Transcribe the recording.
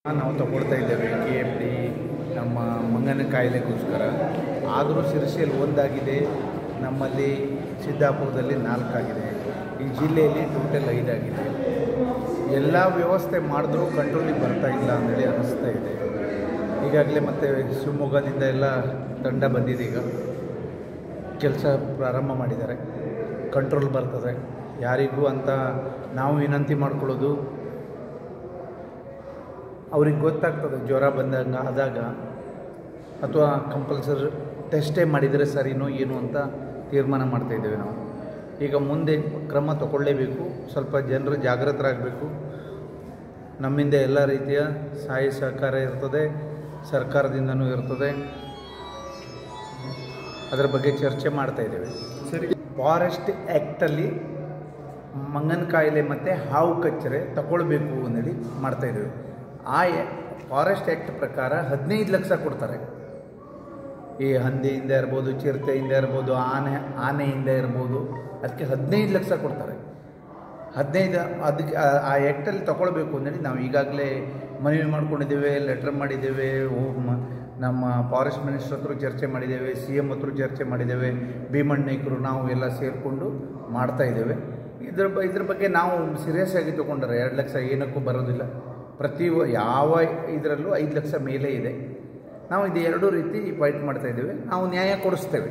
ನಾವು ತಗೊಳ್ತಾ ಇದ್ದೇವೆ KFD ನಮ್ಮ ಮಂಗನ ಕಾಯಿಲೆಗೋಸ್ಕರ. ಆದರೂ ಶಿರಸಿಯಲ್ಲಿ ಒಂದಾಗಿದೆ, ನಮ್ಮಲ್ಲಿ ಸಿದ್ದಾಪುರದಲ್ಲಿ 4 ಆಗಿದೆ, ಈ ಜಿಲ್ಲೆಯಲ್ಲಿ ಟೋಟಲ್ 5 ಆಗಿದೆ. ಎಲ್ಲ ವ್ಯವಸ್ಥೆ ಮಾಡಿದ್ರೂ ಕಂಟ್ರೋಲಿಗೆ ಬರ್ತಾ ಇಲ್ಲ ಅಂತೇಳಿ ಅನ್ನಿಸ್ತಾ ಇದೆ. ಈಗಾಗಲೇ ಮತ್ತು ಶಿವಮೊಗ್ಗದಿಂದ ಎಲ್ಲ ತಂಡ ಬಂದಿದೆ, ಈಗ ಕೆಲಸ ಪ್ರಾರಂಭ ಮಾಡಿದ್ದಾರೆ, ಕಂಟ್ರೋಲ್ ಬರ್ತದೆ. ಯಾರಿಗೂ ಅಂತ ನಾವು ವಿನಂತಿ ಮಾಡ್ಕೊಳ್ಳೋದು, ಅವ್ರಿಗೆ ಗೊತ್ತಾಗ್ತದೆ ಜ್ವರ ಆದಾಗ ಅಥವಾ ಕಂಪಲ್ಸರಿ ಟೆಸ್ಟೇ ಮಾಡಿದರೆ ಸರಿನೋ ಏನು ಅಂತ ತೀರ್ಮಾನ ಮಾಡ್ತಾಯಿದ್ದೇವೆ ನಾವು. ಈಗ ಮುಂದೆ ಕ್ರಮ ತಗೊಳ್ಳೇಬೇಕು, ಸ್ವಲ್ಪ ಜನರು ಜಾಗೃತರಾಗಬೇಕು. ನಮ್ಮಿಂದ ಎಲ್ಲ ರೀತಿಯ ಸಹಾಯ ಸಹಕಾರ ಇರ್ತದೆ, ಸರ್ಕಾರದಿಂದನೂ ಇರ್ತದೆ. ಅದರ ಬಗ್ಗೆ ಚರ್ಚೆ ಮಾಡ್ತಾಯಿದ್ದೇವೆ. ಸರಿ, ಫಾರೆಸ್ಟ್ ಆ್ಯಕ್ಟಲ್ಲಿ ಮಂಗನ ಕಾಯಿಲೆ ಮತ್ತು ಹಾವು ಕಚ್ಚರೆ ತಗೊಳ್ಬೇಕು ಅಂತೇಳಿ ಮಾಡ್ತಾಯಿದ್ದೇವೆ. ಆ ಫಾರೆಸ್ಟ್ ಆ್ಯಕ್ಟ್ ಪ್ರಕಾರ 15 ಲಕ್ಷ ಕೊಡ್ತಾರೆ. ಈ ಹಂದಿಯಿಂದ ಇರ್ಬೋದು, ಚಿರತೆಯಿಂದ ಇರ್ಬೋದು, ಆನೆಯಿಂದ ಇರ್ಬೋದು, ಅದಕ್ಕೆ 15 ಲಕ್ಷ ಕೊಡ್ತಾರೆ. 15 ಅದಕ್ಕೆ ಆ ಆ್ಯಕ್ಟಲ್ಲಿ ತಗೊಳ್ಬೇಕು ಅಂತೇಳಿ ನಾವು ಈಗಾಗಲೇ ಮನವಿ ಮಾಡ್ಕೊಂಡಿದ್ದೇವೆ, ಲೆಟ್ರ್ ಮಾಡಿದ್ದೇವೆ, ನಮ್ಮ ಫಾರೆಸ್ಟ್ ಮಿನಿಸ್ಟ್ರ್ ಹತ್ರ ಚರ್ಚೆ ಮಾಡಿದ್ದೇವೆ, CM ಹತ್ರ ಚರ್ಚೆ ಮಾಡಿದ್ದೇವೆ, ಭೀಮಣ್ಣಯ್ಯರು ನಾವು ಎಲ್ಲ ಸೇರಿಕೊಂಡು ಮಾಡ್ತಾಯಿದ್ದೇವೆ. ಇದ್ರ ಬಗ್ಗೆ ನಾವು ಸೀರಿಯಸ್ ಆಗಿ ತೊಗೊಂಡ್ರೆ 2 ಲಕ್ಷ ಏನಕ್ಕೂ ಬರೋದಿಲ್ಲ. ಯಾವ ಇದರಲ್ಲೂ 5 ಲಕ್ಷ ಮೇಲೆ ಇದೆ. ನಾವು ಇದು 2 ರೀತಿ ಫೈಟ್ ಮಾಡ್ತಾಯಿದ್ದೇವೆ. ನಾವು ನ್ಯಾಯ ಕೊಡಿಸ್ತೇವೆ.